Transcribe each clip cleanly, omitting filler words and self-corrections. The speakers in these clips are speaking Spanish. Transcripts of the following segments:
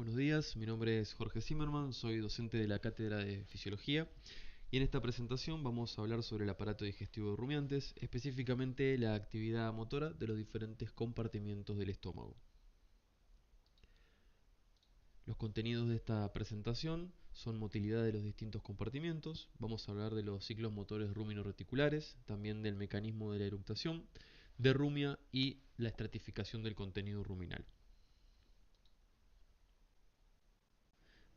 Buenos días, mi nombre es Jorge Zimmerman, soy docente de la Cátedra de Fisiología y en esta presentación vamos a hablar sobre el aparato digestivo de rumiantes, específicamente la actividad motora de los diferentes compartimientos del estómago. Los contenidos de esta presentación son motilidad de los distintos compartimientos, vamos a hablar de los ciclos motores rumino-reticulares, también del mecanismo de la eructación, de rumia y la estratificación del contenido ruminal.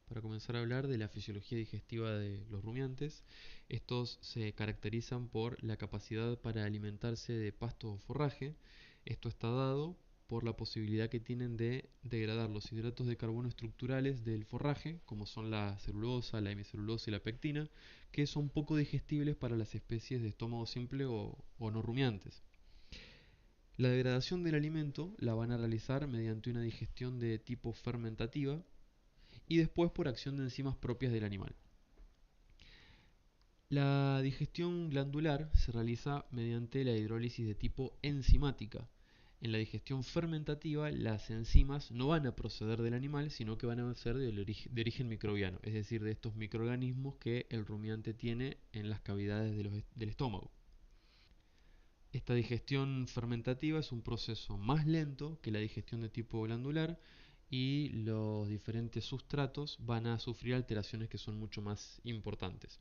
Para comenzar a hablar de la fisiología digestiva de los rumiantes, estos se caracterizan por la capacidad para alimentarse de pasto o forraje. Esto está dado por la posibilidad que tienen de degradar los hidratos de carbono estructurales del forraje, como son la celulosa, la hemicelulosa y la pectina, que son poco digestibles para las especies de estómago simple o no rumiantes. La degradación del alimento la van a realizar mediante una digestión de tipo fermentativa y después por acción de enzimas propias del animal. La digestión glandular se realiza mediante la hidrólisis de tipo enzimática. En la digestión fermentativa, las enzimas no van a proceder del animal, sino que van a ser de origen microbiano, es decir, de estos microorganismos que el rumiante tiene en las cavidades del estómago. Esta digestión fermentativa es un proceso más lento que la digestión de tipo glandular y los diferentes sustratos van a sufrir alteraciones que son mucho más importantes.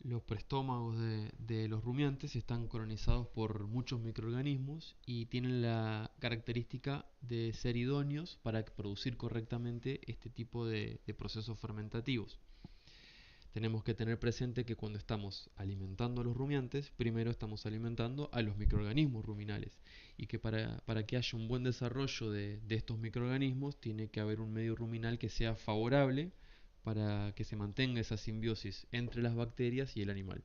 Los preestómagos de los rumiantes están colonizados por muchos microorganismos y tienen la característica de ser idóneos para producir correctamente este tipo de procesos fermentativos. Tenemos que tener presente que cuando estamos alimentando a los rumiantes, primero estamos alimentando a los microorganismos ruminales y que para que haya un buen desarrollo de estos microorganismos tiene que haber un medio ruminal que sea favorable para que se mantenga esa simbiosis entre las bacterias y el animal.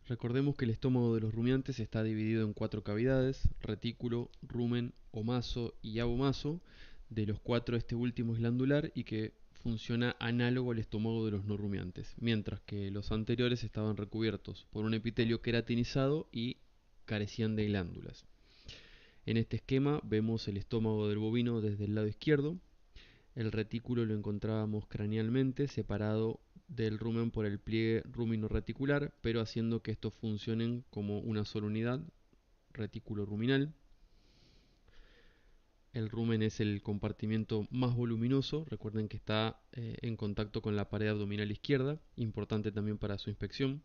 Recordemos que el estómago de los rumiantes está dividido en 4 cavidades: retículo, rumen, omaso y abomaso. De los 4 este último es glandular y que funciona análogo al estómago de los no rumiantes, mientras que los anteriores estaban recubiertos por un epitelio queratinizado y carecían de glándulas. En este esquema vemos el estómago del bovino desde el lado izquierdo. El retículo lo encontrábamos cranealmente, separado del rumen por el pliegue rumino-reticular, pero haciendo que estos funcionen como una sola unidad, retículo ruminal. El rumen es el compartimiento más voluminoso, recuerden que está en contacto con la pared abdominal izquierda, importante también para su inspección,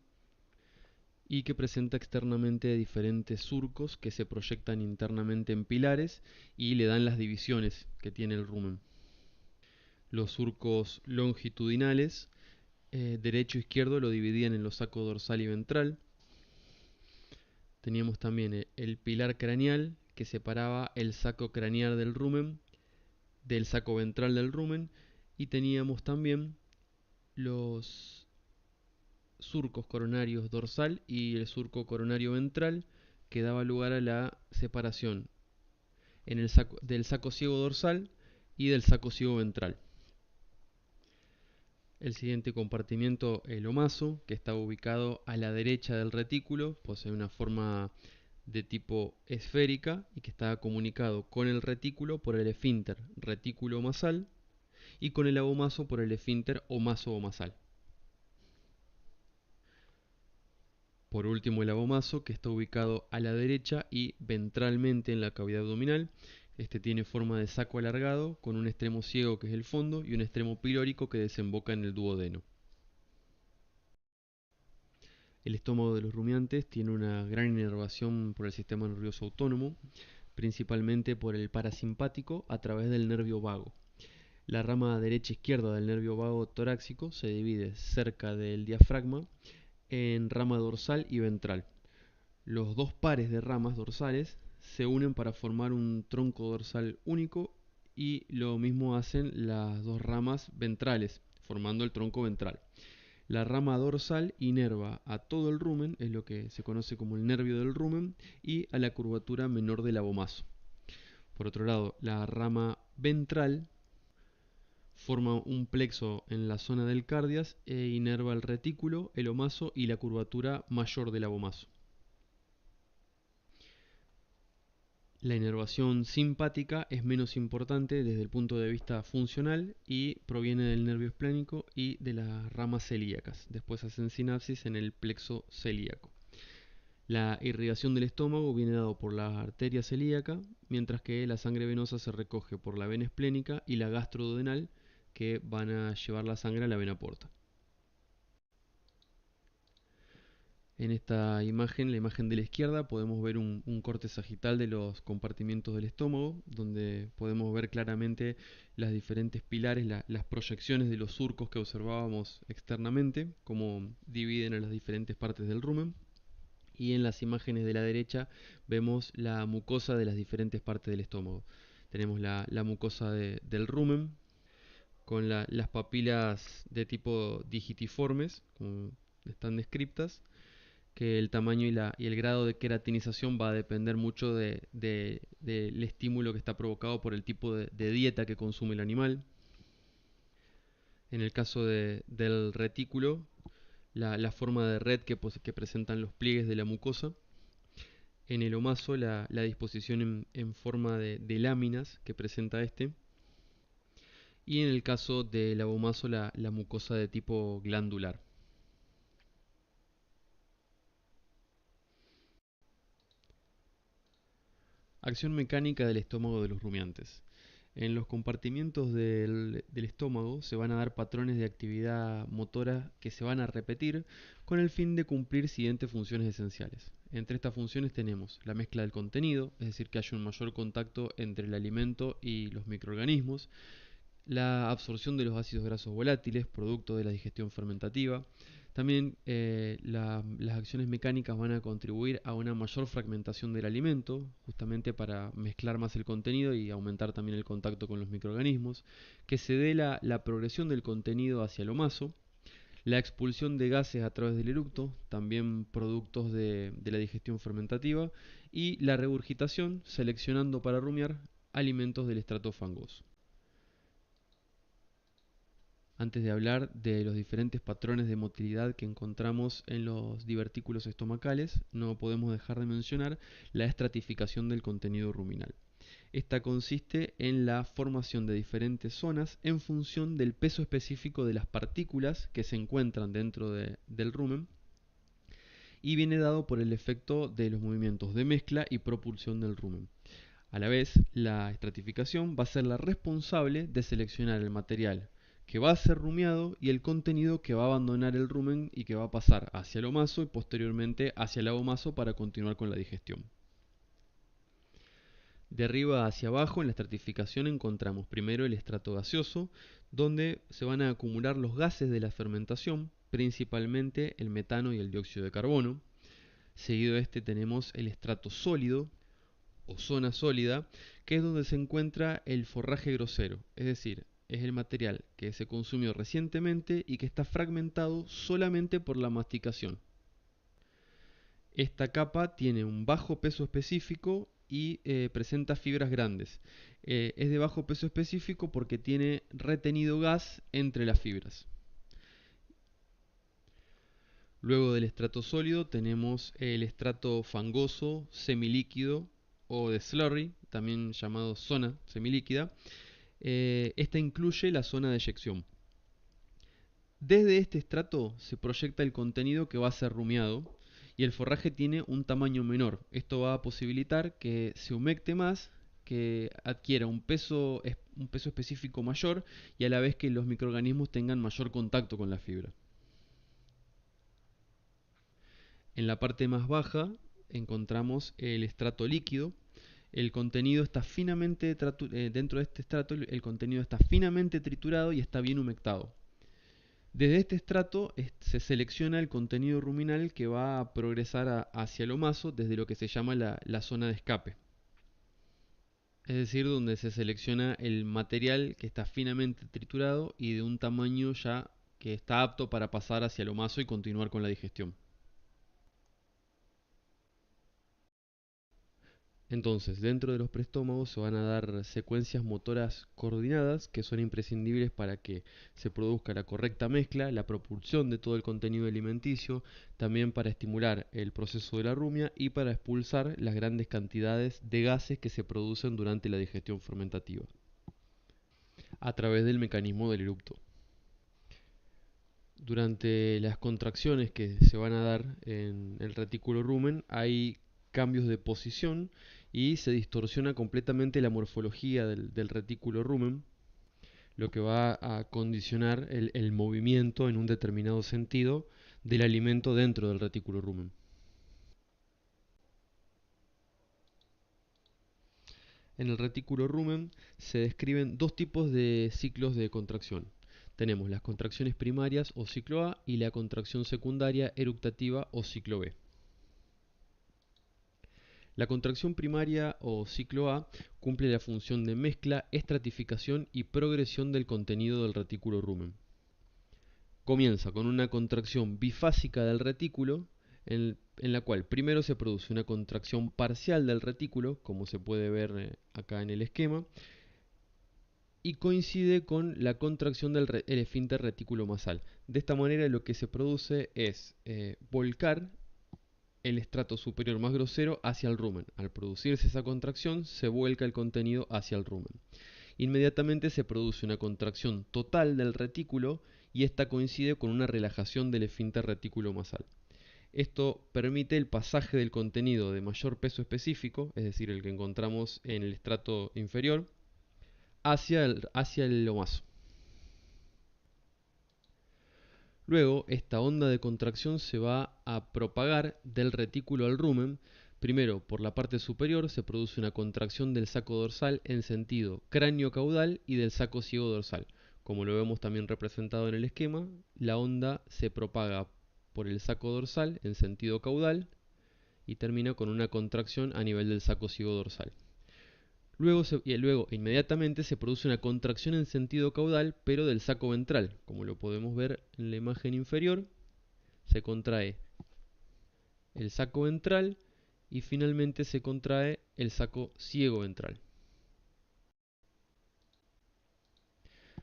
y que presenta externamente diferentes surcos que se proyectan internamente en pilares y le dan las divisiones que tiene el rumen. Los surcos longitudinales, derecho e izquierdo, lo dividían en los sacos dorsal y ventral. Teníamos también el pilar craneal que separaba el saco craneal del rumen del saco ventral del rumen, y teníamos también los surcos coronarios dorsal y el surco coronario ventral que daba lugar a la separación del saco ciego dorsal y del saco ciego ventral. El siguiente compartimiento, el omaso, que está ubicado a la derecha del retículo, posee una forma de tipo esférica y que está comunicado con el retículo por el esfínter retículo omasal y con el abomaso por el esfínter omaso-omasal. Por último, el abomaso, que está ubicado a la derecha y ventralmente en la cavidad abdominal. Este tiene forma de saco alargado, con un extremo ciego que es el fondo y un extremo pilórico que desemboca en el duodeno. El estómago de los rumiantes tiene una gran inervación por el sistema nervioso autónomo, principalmente por el parasimpático a través del nervio vago. La rama derecha-izquierda del nervio vago torácico se divide cerca del diafragma en rama dorsal y ventral. Los dos pares de ramas dorsales se unen para formar un tronco dorsal único y lo mismo hacen las dos ramas ventrales, formando el tronco ventral. La rama dorsal inerva a todo el rumen, es lo que se conoce como el nervio del rumen, y a la curvatura menor del abomaso. Por otro lado, la rama ventral forma un plexo en la zona del cardias e inerva el retículo, el omaso y la curvatura mayor del abomaso. La inervación simpática es menos importante desde el punto de vista funcional y proviene del nervio esplénico y de las ramas celíacas. Después hacen sinapsis en el plexo celíaco. La irrigación del estómago viene dado por la arteria celíaca, mientras que la sangre venosa se recoge por la vena esplénica y la gastroduodenal, que van a llevar la sangre a la vena porta. En esta imagen, la imagen de la izquierda, podemos ver un corte sagital de los compartimientos del estómago, donde podemos ver claramente las diferentes pilares, las proyecciones de los surcos que observábamos externamente, cómo dividen a las diferentes partes del rumen. Y en las imágenes de la derecha vemos la mucosa de las diferentes partes del estómago. Tenemos la mucosa del rumen, con las papilas de tipo digitiformes, como están descritas, que el tamaño y el grado de queratinización va a depender mucho del estímulo que está provocado por el tipo de dieta que consume el animal. En el caso del retículo, la forma de red que presentan los pliegues de la mucosa. En el omaso, la disposición en forma de láminas que presenta este. Y en el caso del abomaso, la mucosa de tipo glandular. Acción mecánica del estómago de los rumiantes. En los compartimientos del estómago se van a dar patrones de actividad motora que se van a repetir con el fin de cumplir siguientes funciones esenciales. Entre estas funciones tenemos la mezcla del contenido, es decir, que haya un mayor contacto entre el alimento y los microorganismos, la absorción de los ácidos grasos volátiles, producto de la digestión fermentativa. También las acciones mecánicas van a contribuir a una mayor fragmentación del alimento, justamente para mezclar más el contenido y aumentar también el contacto con los microorganismos, que se dé la progresión del contenido hacia el omaso, la expulsión de gases a través del eructo, también productos de la digestión fermentativa, y la regurgitación, seleccionando para rumiar alimentos del estrato fangoso. Antes de hablar de los diferentes patrones de motilidad que encontramos en los divertículos estomacales, no podemos dejar de mencionar la estratificación del contenido ruminal. Esta consiste en la formación de diferentes zonas en función del peso específico de las partículas que se encuentran dentro del rumen, y viene dado por el efecto de los movimientos de mezcla y propulsión del rumen. A la vez, la estratificación va a ser la responsable de seleccionar el material que va a ser rumiado y el contenido que va a abandonar el rumen y que va a pasar hacia el omaso y posteriormente hacia el abomaso para continuar con la digestión. De arriba hacia abajo en la estratificación encontramos primero el estrato gaseoso, donde se van a acumular los gases de la fermentación, principalmente el metano y el dióxido de carbono. Seguido de este tenemos el estrato sólido o zona sólida, que es donde se encuentra el forraje grosero, es decir, es el material que se consumió recientemente y que está fragmentado solamente por la masticación. Esta capa tiene un bajo peso específico y presenta fibras grandes. Es de bajo peso específico porque tiene retenido gas entre las fibras. Luego del estrato sólido tenemos el estrato fangoso, semilíquido o de slurry, también llamado zona semilíquida. Esta incluye la zona de eyección. Desde este estrato se proyecta el contenido que va a ser rumiado y el forraje tiene un tamaño menor. Esto va a posibilitar que se humecte más, que adquiera un peso específico mayor y a la vez que los microorganismos tengan mayor contacto con la fibra. En la parte más baja encontramos el estrato líquido. El contenido está finamente dentro de este estrato el contenido está finamente triturado y está bien humectado. Desde este estrato se selecciona el contenido ruminal que va a progresar hacia el omaso desde lo que se llama la zona de escape. Es decir, donde se selecciona el material que está finamente triturado y de un tamaño ya que está apto para pasar hacia el omaso y continuar con la digestión. Entonces, dentro de los preestómagos se van a dar secuencias motoras coordinadas que son imprescindibles para que se produzca la correcta mezcla, la propulsión de todo el contenido alimenticio, también para estimular el proceso de la rumia y para expulsar las grandes cantidades de gases que se producen durante la digestión fermentativa a través del mecanismo del eructo. Durante las contracciones que se van a dar en el retículo rumen hay cambios de posición y se distorsiona completamente la morfología del retículo rumen, lo que va a condicionar el movimiento en un determinado sentido del alimento dentro del retículo rumen. En el retículo rumen se describen dos tipos de ciclos de contracción. Tenemos las contracciones primarias o ciclo A y la contracción secundaria eructativa o ciclo B. La contracción primaria o ciclo A cumple la función de mezcla, estratificación y progresión del contenido del retículo rumen. Comienza con una contracción bifásica del retículo, en la cual primero se produce una contracción parcial del retículo, como se puede ver acá en el esquema, y coincide con la contracción del esfínter reticulomasal. De esta manera lo que se produce es volcar el estrato superior más grosero hacia el rumen. Al producirse esa contracción, se vuelca el contenido hacia el rumen. Inmediatamente se produce una contracción total del retículo y esta coincide con una relajación del esfínter reticulomasal. Esto permite el pasaje del contenido de mayor peso específico, es decir, el que encontramos en el estrato inferior, hacia el omaso. Luego, esta onda de contracción se va a propagar del retículo al rumen. Primero, por la parte superior se produce una contracción del saco dorsal en sentido cráneo-caudal y del saco ciego dorsal. Como lo vemos también representado en el esquema, la onda se propaga por el saco dorsal en sentido caudal y termina con una contracción a nivel del saco ciego dorsal. Luego, inmediatamente se produce una contracción en sentido caudal, pero del saco ventral. Como lo podemos ver en la imagen inferior, se contrae el saco ventral y finalmente se contrae el saco ciego ventral.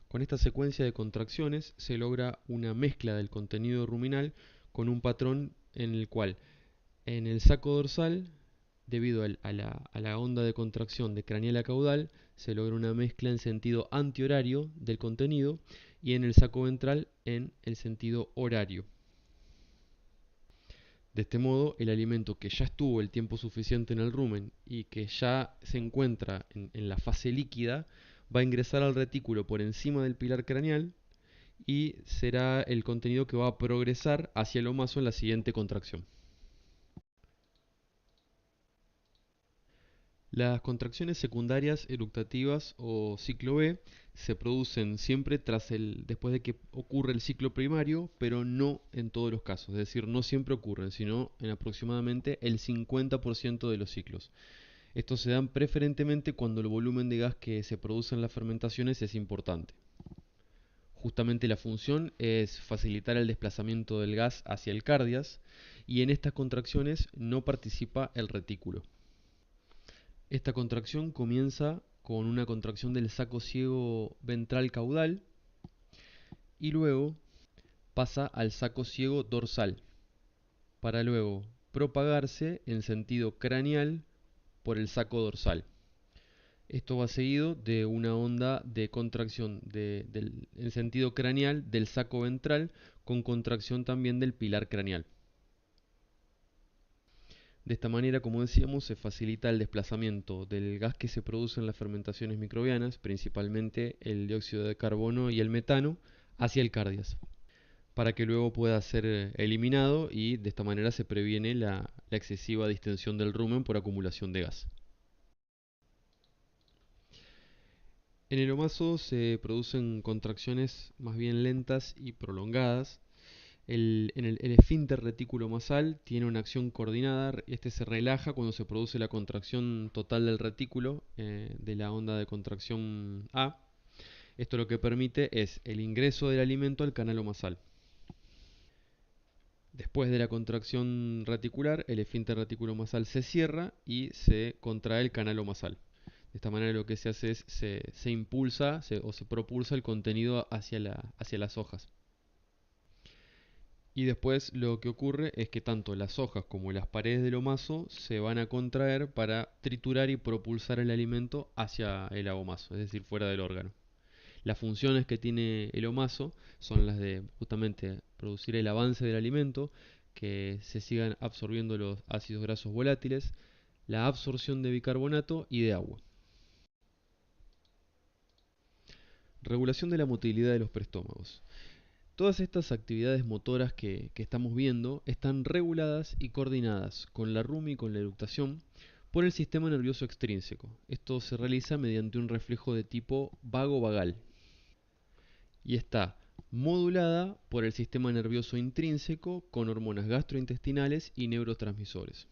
Con esta secuencia de contracciones se logra una mezcla del contenido ruminal con un patrón en el cual en el saco dorsal, debido a la onda de contracción de craneal a caudal, se logra una mezcla en sentido antihorario del contenido y en el saco ventral en el sentido horario. De este modo, el alimento que ya estuvo el tiempo suficiente en el rumen y que ya se encuentra en la fase líquida, va a ingresar al retículo por encima del pilar craneal y será el contenido que va a progresar hacia el omaso en la siguiente contracción. Las contracciones secundarias eructativas o ciclo B se producen siempre después de que ocurre el ciclo primario, pero no en todos los casos. Es decir, no siempre ocurren, sino en aproximadamente el 50% de los ciclos. Estos se dan preferentemente cuando el volumen de gas que se produce en las fermentaciones es importante. Justamente la función es facilitar el desplazamiento del gas hacia el cardias y en estas contracciones no participa el retículo. Esta contracción comienza con una contracción del saco ciego ventral caudal y luego pasa al saco ciego dorsal para luego propagarse en sentido craneal por el saco dorsal. Esto va seguido de una onda de contracción en sentido craneal del saco ventral con contracción también del pilar craneal. De esta manera, como decíamos, se facilita el desplazamiento del gas que se produce en las fermentaciones microbianas, principalmente el dióxido de carbono y el metano, hacia el cardias, para que luego pueda ser eliminado y de esta manera se previene la excesiva distensión del rumen por acumulación de gas. En el omaso se producen contracciones más bien lentas y prolongadas. El esfínter reticulomasal tiene una acción coordinada. Este se relaja cuando se produce la contracción total del retículo de la onda de contracción A. Esto lo que permite es el ingreso del alimento al canal omasal. Después de la contracción reticular, el esfínter reticulomasal se cierra y se contrae el canal omasal. De esta manera lo que se hace es se impulsa o se propulsa el contenido hacia las hojas. Y después lo que ocurre es que tanto las hojas como las paredes del omaso se van a contraer para triturar y propulsar el alimento hacia el abomaso, es decir, fuera del órgano. Las funciones que tiene el omaso son las de justamente producir el avance del alimento, que se sigan absorbiendo los ácidos grasos volátiles, la absorción de bicarbonato y de agua. Regulación de la motilidad de los preestómagos. Todas estas actividades motoras que estamos viendo están reguladas y coordinadas con la RUM y con la eructación por el sistema nervioso extrínseco. Esto se realiza mediante un reflejo de tipo vago-vagal y está modulada por el sistema nervioso intrínseco con hormonas gastrointestinales y neurotransmisores.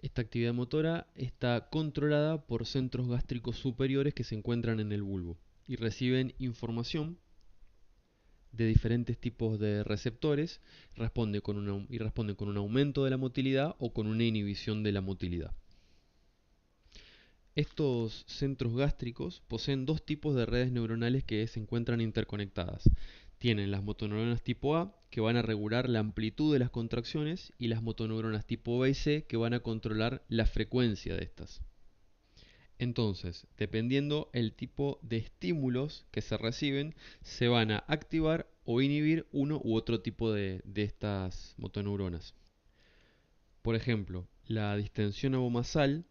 Esta actividad motora está controlada por centros gástricos superiores que se encuentran en el bulbo y reciben información de diferentes tipos de receptores responden con un aumento de la motilidad o con una inhibición de la motilidad. Estos centros gástricos poseen dos tipos de redes neuronales que se encuentran interconectadas. Tienen las motoneuronas tipo A, que van a regular la amplitud de las contracciones, y las motoneuronas tipo B y C, que van a controlar la frecuencia de estas. Entonces, dependiendo el tipo de estímulos que se reciben, se van a activar o inhibir uno u otro tipo de estas motoneuronas. Por ejemplo, la distensión abomasal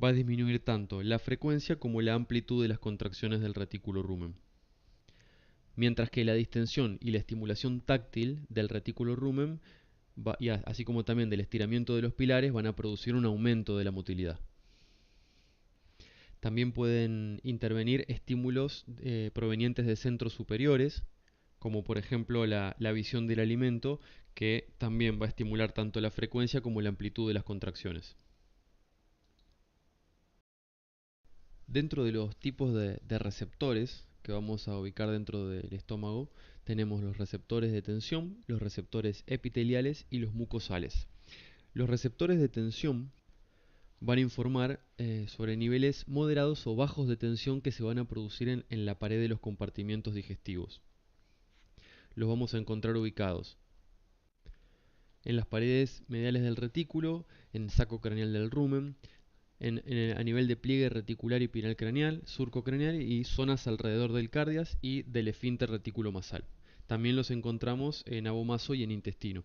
va a disminuir tanto la frecuencia como la amplitud de las contracciones del retículo rumen. Mientras que la distensión y la estimulación táctil del retículo rumen, así como también del estiramiento de los pilares, van a producir un aumento de la motilidad. También pueden intervenir estímulos provenientes de centros superiores, como por ejemplo la visión del alimento, que también va a estimular tanto la frecuencia como la amplitud de las contracciones. Dentro de los tipos de receptores que vamos a ubicar dentro del estómago, tenemos los receptores de tensión, los receptores epiteliales y los mucosales. Los receptores de tensión van a informar sobre niveles moderados o bajos de tensión que se van a producir en la pared de los compartimientos digestivos. Los vamos a encontrar ubicados en las paredes mediales del retículo, en el saco craneal del rumen, a nivel de pliegue reticular y pineal craneal, surco craneal y zonas alrededor del cardias y del esfínter reticulomasal. También los encontramos en abomaso y en intestino.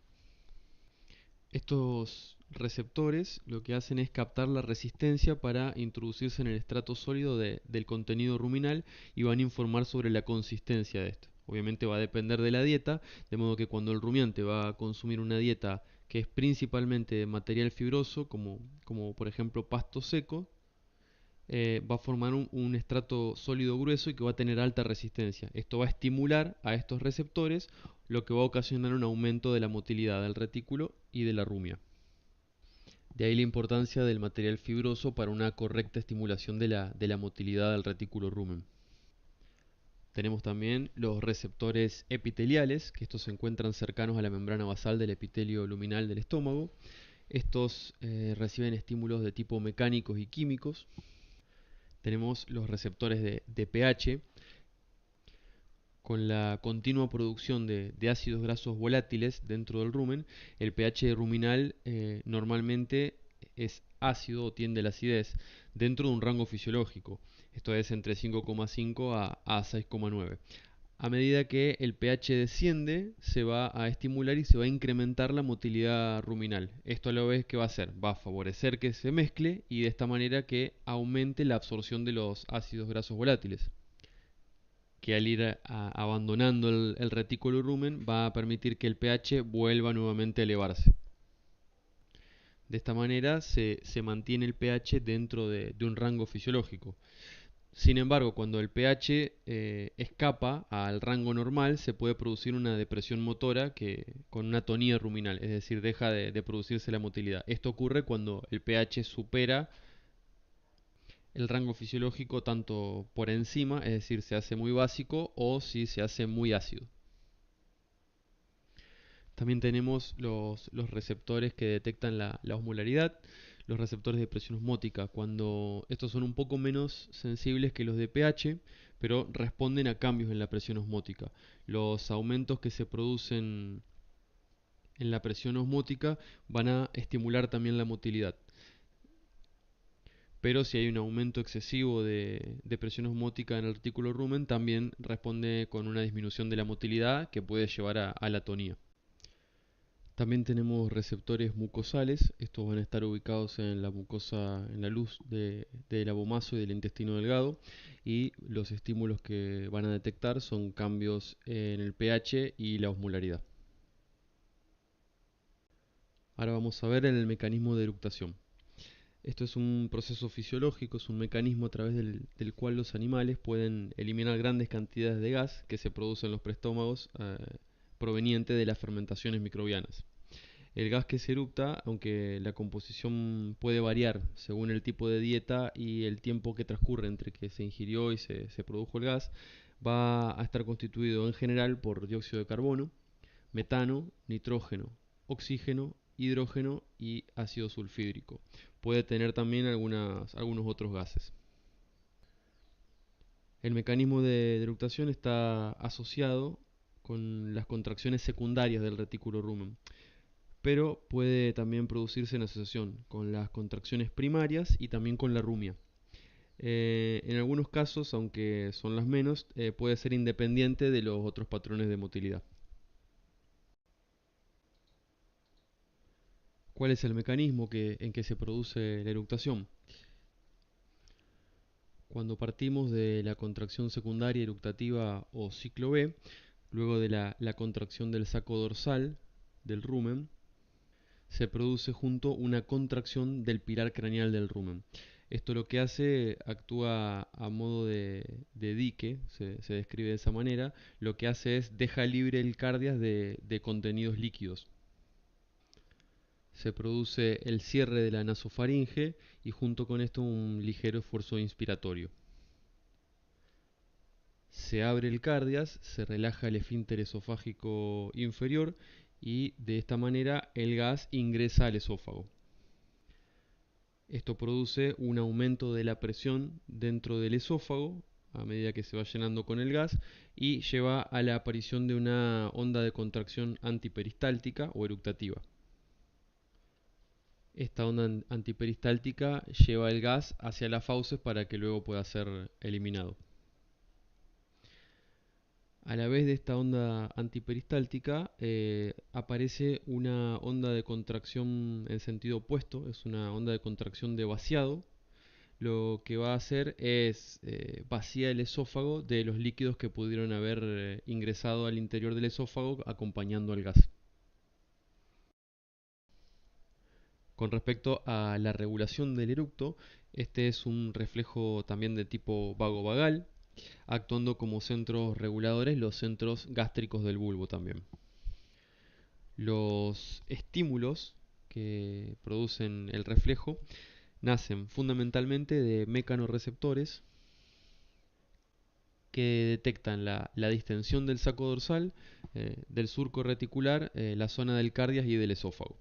Estos receptores lo que hacen es captar la resistencia para introducirse en el estrato sólido del contenido ruminal y van a informar sobre la consistencia de esto. Obviamente va a depender de la dieta, de modo que cuando el rumiante va a consumir una dieta que es principalmente de material fibroso, como por ejemplo pasto seco, va a formar un estrato sólido grueso y que va a tener alta resistencia. Esto va a estimular a estos receptores, lo que va a ocasionar un aumento de la motilidad del retículo y de la rumia. De ahí la importancia del material fibroso para una correcta estimulación de la motilidad del retículo rumen. Tenemos también los receptores epiteliales, que estos se encuentran cercanos a la membrana basal del epitelio luminal del estómago. Estos reciben estímulos de tipo mecánicos y químicos. Tenemos los receptores de pH, con la continua producción de ácidos grasos volátiles dentro del rumen. El pH ruminal normalmente es ácido o tiende a la acidez dentro de un rango fisiológico. Esto es entre 5,5 a 6,9. A medida que el pH desciende, se va a estimular y se va a incrementar la motilidad ruminal. Esto a la vez que va a hacer, va a favorecer que se mezcle y de esta manera que aumente la absorción de los ácidos grasos volátiles, que al ir abandonando el retículo rumen va a permitir que el pH vuelva nuevamente a elevarse. De esta manera se mantiene el pH dentro de un rango fisiológico. Sin embargo, cuando el pH escapa al rango normal, se puede producir una depresión motora con una atonía ruminal, es decir, deja de producirse la motilidad. Esto ocurre cuando el pH supera el rango fisiológico tanto por encima, es decir, se hace muy básico, o si se hace muy ácido. También tenemos los receptores que detectan la osmolaridad, los receptores de presión osmótica, cuando estos son un poco menos sensibles que los de pH, pero responden a cambios en la presión osmótica. Los aumentos que se producen en la presión osmótica van a estimular también la motilidad. Pero si hay un aumento excesivo de presión osmótica en el retículo rumen, también responde con una disminución de la motilidad que puede llevar a la atonía. También tenemos receptores mucosales, estos van a estar ubicados en la mucosa, en la luz del abomaso y del intestino delgado, y los estímulos que van a detectar son cambios en el pH y la osmolaridad. Ahora vamos a ver el mecanismo de eructación. Esto es un proceso fisiológico, es un mecanismo a través del cual los animales pueden eliminar grandes cantidades de gas que se producen en los preestómagos proveniente de las fermentaciones microbianas. El gas que se eructa, aunque la composición puede variar según el tipo de dieta y el tiempo que transcurre entre que se ingirió y se produjo el gas, va a estar constituido en general por dióxido de carbono, metano, nitrógeno, oxígeno, hidrógeno y ácido sulfídrico. Puede tener también algunos otros gases. El mecanismo de eructación está asociado con las contracciones secundarias del retículo rumen, pero puede también producirse en asociación con las contracciones primarias y también con la rumia. En algunos casos, aunque son las menos, puede ser independiente de los otros patrones de motilidad. ¿Cuál es el mecanismo en que se produce la eructación? Cuando partimos de la contracción secundaria eructativa o ciclo B, luego de la contracción del saco dorsal del rumen, se produce junto una contracción del pilar craneal del rumen. Esto lo que hace, actúa a modo de dique, se describe de esa manera, lo que hace es deja libre el cardias de contenidos líquidos. Se produce el cierre de la nasofaringe y junto con esto un ligero esfuerzo inspiratorio. Se abre el cardias, se relaja el esfínter esofágico inferior y de esta manera el gas ingresa al esófago. Esto produce un aumento de la presión dentro del esófago a medida que se va llenando con el gas y lleva a la aparición de una onda de contracción antiperistáltica o eructativa. Esta onda antiperistáltica lleva el gas hacia las fauces para que luego pueda ser eliminado. A la vez de esta onda antiperistáltica aparece una onda de contracción en sentido opuesto, es una onda de contracción de vaciado. Lo que va a hacer es vaciar el esófago de los líquidos que pudieron haber ingresado al interior del esófago acompañando al gas. Con respecto a la regulación del eructo, este es un reflejo también de tipo vagovagal, actuando como centros reguladores los centros gástricos del bulbo también. Los estímulos que producen el reflejo nacen fundamentalmente de mecanorreceptores que detectan la distensión del saco dorsal, del surco reticular, la zona del cardias y del esófago.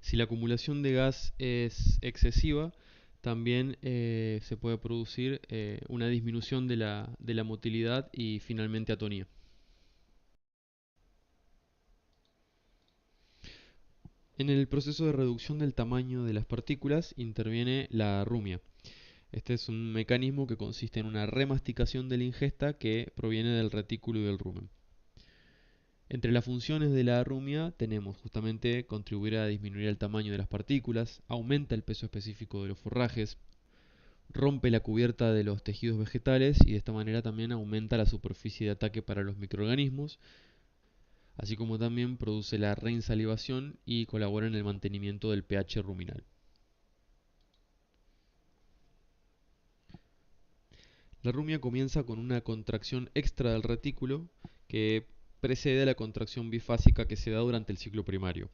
Si la acumulación de gas es excesiva, también se puede producir una disminución de la motilidad y finalmente atonía. En el proceso de reducción del tamaño de las partículas interviene la rumia. Este es un mecanismo que consiste en una remasticación de la ingesta que proviene del retículo y del rumen. Entre las funciones de la rumia tenemos justamente contribuir a disminuir el tamaño de las partículas, aumenta el peso específico de los forrajes, rompe la cubierta de los tejidos vegetales y de esta manera también aumenta la superficie de ataque para los microorganismos, así como también produce la reinsalivación y colabora en el mantenimiento del pH ruminal. La rumia comienza con una contracción extra del retículo que precede a la contracción bifásica que se da durante el ciclo primario.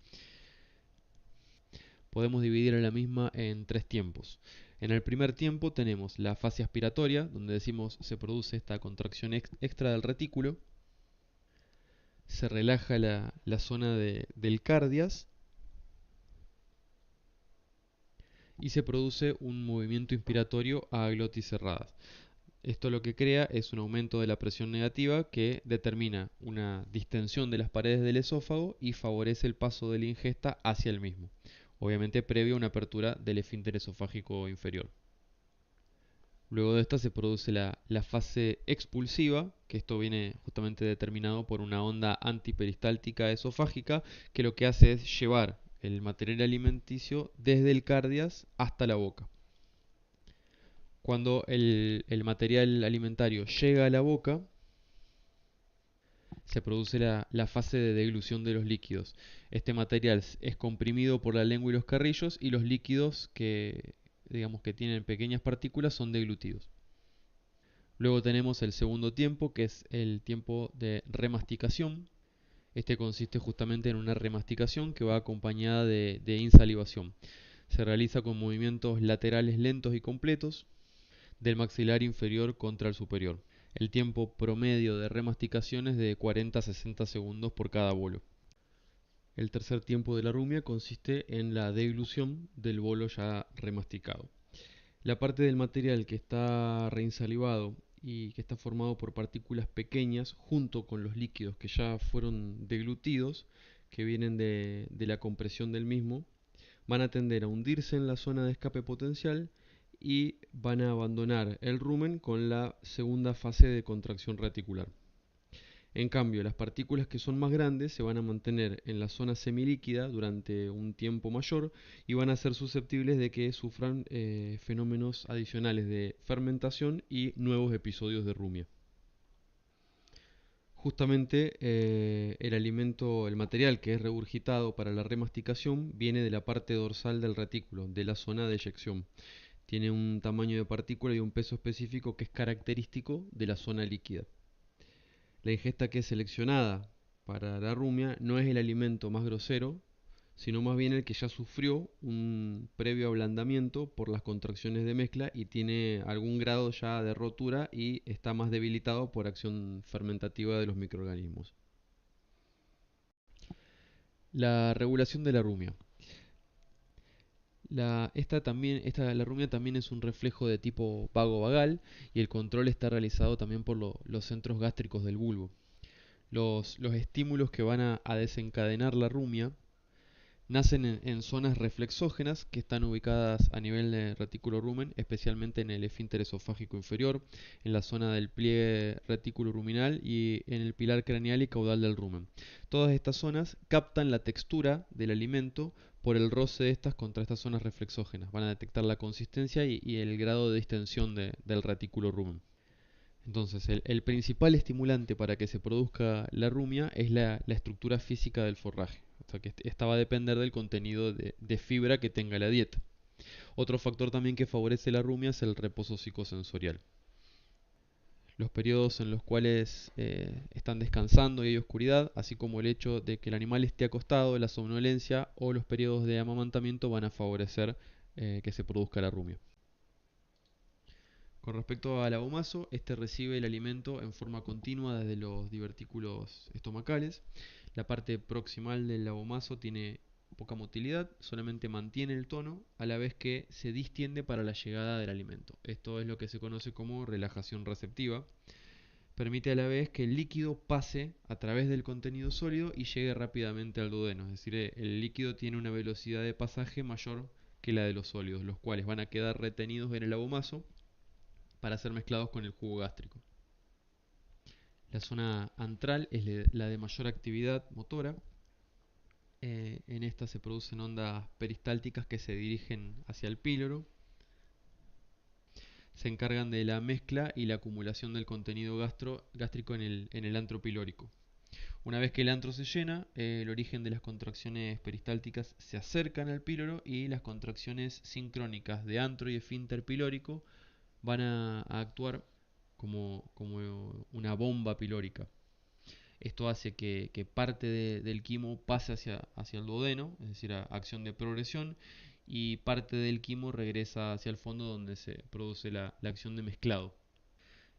Podemos dividir a la misma en tres tiempos. En el primer tiempo tenemos la fase aspiratoria, donde decimos se produce esta contracción extra del retículo. se relaja la zona del cardias y se produce un movimiento inspiratorio a glotis cerradas. Esto lo que crea es un aumento de la presión negativa que determina una distensión de las paredes del esófago y favorece el paso de la ingesta hacia el mismo, obviamente previo a una apertura del esfínter esofágico inferior. Luego de esta se produce la fase expulsiva, que esto viene justamente determinado por una onda antiperistáltica esofágica, que lo que hace es llevar el material alimenticio desde el cardias hasta la boca. Cuando el material alimentario llega a la boca, se produce la fase de deglución de los líquidos. Este material es comprimido por la lengua y los carrillos y los líquidos que, digamos, que tienen pequeñas partículas son deglutidos. Luego tenemos el segundo tiempo, que es el tiempo de remasticación. Este consiste justamente en una remasticación que va acompañada de insalivación. Se realiza con movimientos laterales lentos y completos del maxilar inferior contra el superior. El tiempo promedio de remasticación es de 40 a 60 segundos por cada bolo. El tercer tiempo de la rumia consiste en la deglución del bolo ya remasticado. La parte del material que está reinsalivado y que está formado por partículas pequeñas junto con los líquidos que ya fueron deglutidos, que vienen de la compresión del mismo, van a tender a hundirse en la zona de escape potencial y van a abandonar el rumen con la segunda fase de contracción reticular. En cambio, las partículas que son más grandes se van a mantener en la zona semilíquida durante un tiempo mayor y van a ser susceptibles de que sufran fenómenos adicionales de fermentación y nuevos episodios de rumia. Justamente el alimento, el material que es regurgitado para la remasticación viene de la parte dorsal del retículo, de la zona de eyección. Tiene un tamaño de partícula y un peso específico que es característico de la zona líquida. La ingesta que es seleccionada para la rumia no es el alimento más grosero, sino más bien el que ya sufrió un previo ablandamiento por las contracciones de mezcla y tiene algún grado ya de rotura y está más debilitado por acción fermentativa de los microorganismos. La regulación de la rumia. La rumia también es un reflejo de tipo vago-vagal y el control está realizado también por los centros gástricos del bulbo. Los estímulos que van a desencadenar la rumia nacen en zonas reflexógenas que están ubicadas a nivel de retículo rumen, especialmente en el esfínter esofágico inferior, en la zona del pliegue retículo ruminal y en el pilar craneal y caudal del rumen. Todas estas zonas captan la textura del alimento por el roce de estas contra estas zonas reflexógenas. Van a detectar la consistencia y el grado de distensión del retículo rumen. Entonces, el principal estimulante para que se produzca la rumia es la estructura física del forraje. O sea que esta va a depender del contenido de fibra que tenga la dieta. Otro factor también que favorece la rumia es el reposo psicosensorial. Los periodos en los cuales están descansando y hay oscuridad, así como el hecho de que el animal esté acostado, la somnolencia o los periodos de amamantamiento van a favorecer que se produzca la rumia. Con respecto al abomazo, este recibe el alimento en forma continua desde los divertículos estomacales. La parte proximal del abomazo tiene poca motilidad, solamente mantiene el tono a la vez que se distiende para la llegada del alimento. Esto es lo que se conoce como relajación receptiva. Permite a la vez que el líquido pase a través del contenido sólido y llegue rápidamente al duodeno, es decir, el líquido tiene una velocidad de pasaje mayor que la de los sólidos, los cuales van a quedar retenidos en el abomazo para ser mezclados con el jugo gástrico. La zona antral es la de mayor actividad motora. En esta se producen ondas peristálticas que se dirigen hacia el píloro. Se encargan de la mezcla y la acumulación del contenido gástrico en el antro pilórico. Una vez que el antro se llena, el origen de las contracciones peristálticas se acercan al píloro y las contracciones sincrónicas de antro y esfínter pilórico van a actuar como una bomba pilórica. Esto hace que parte del quimo pase hacia el duodeno, es decir, a acción de progresión, y parte del quimo regresa hacia el fondo donde se produce la acción de mezclado.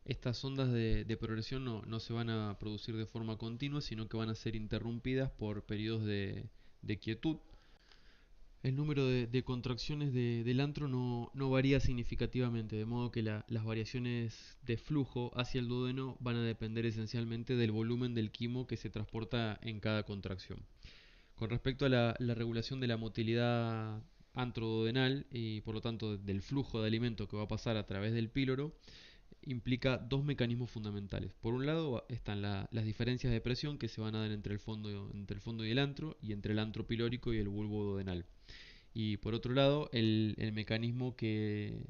Estas ondas de progresión no se van a producir de forma continua, sino que van a ser interrumpidas por periodos de quietud. El número de contracciones del antro no varía significativamente, de modo que las variaciones de flujo hacia el duodeno van a depender esencialmente del volumen del quimo que se transporta en cada contracción. Con respecto a la regulación de la motilidad antroduodenal y por lo tanto del flujo de alimento que va a pasar a través del píloro, implica dos mecanismos fundamentales. Por un lado están las diferencias de presión que se van a dar entre el fondo y el antro, y entre el antro pilórico y el bulbo duodenal. Y por otro lado, el mecanismo que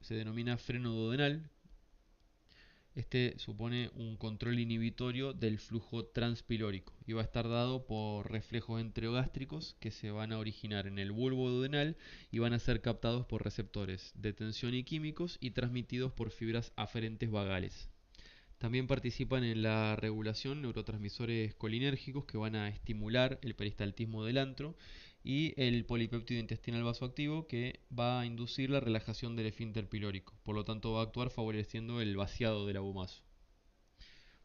se denomina freno duodenal. Este supone un control inhibitorio del flujo transpilórico y va a estar dado por reflejos enterogástricos que se van a originar en el bulbo duodenal y van a ser captados por receptores de tensión y químicos y transmitidos por fibras aferentes vagales. También participan en la regulación neurotransmisores colinérgicos que van a estimular el peristaltismo del antro, y el polipéptido intestinal vasoactivo que va a inducir la relajación del esfínter pilórico. Por lo tanto, va a actuar favoreciendo el vaciado del abomaso.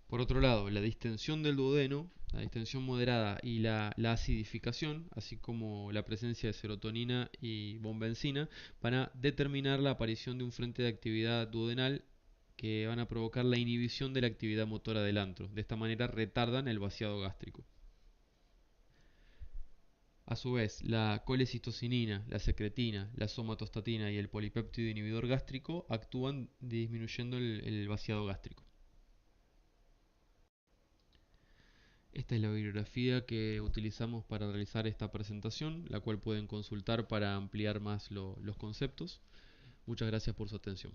Por otro lado, la distensión del duodeno, la distensión moderada y la acidificación, así como la presencia de serotonina y bombencina, van a determinar la aparición de un frente de actividad duodenal que van a provocar la inhibición de la actividad motora del antro. De esta manera retardan el vaciado gástrico. A su vez, la colecistocinina, la secretina, la somatostatina y el polipéptido inhibidor gástrico actúan disminuyendo el vaciado gástrico. Esta es la bibliografía que utilizamos para realizar esta presentación, la cual pueden consultar para ampliar más los conceptos. Muchas gracias por su atención.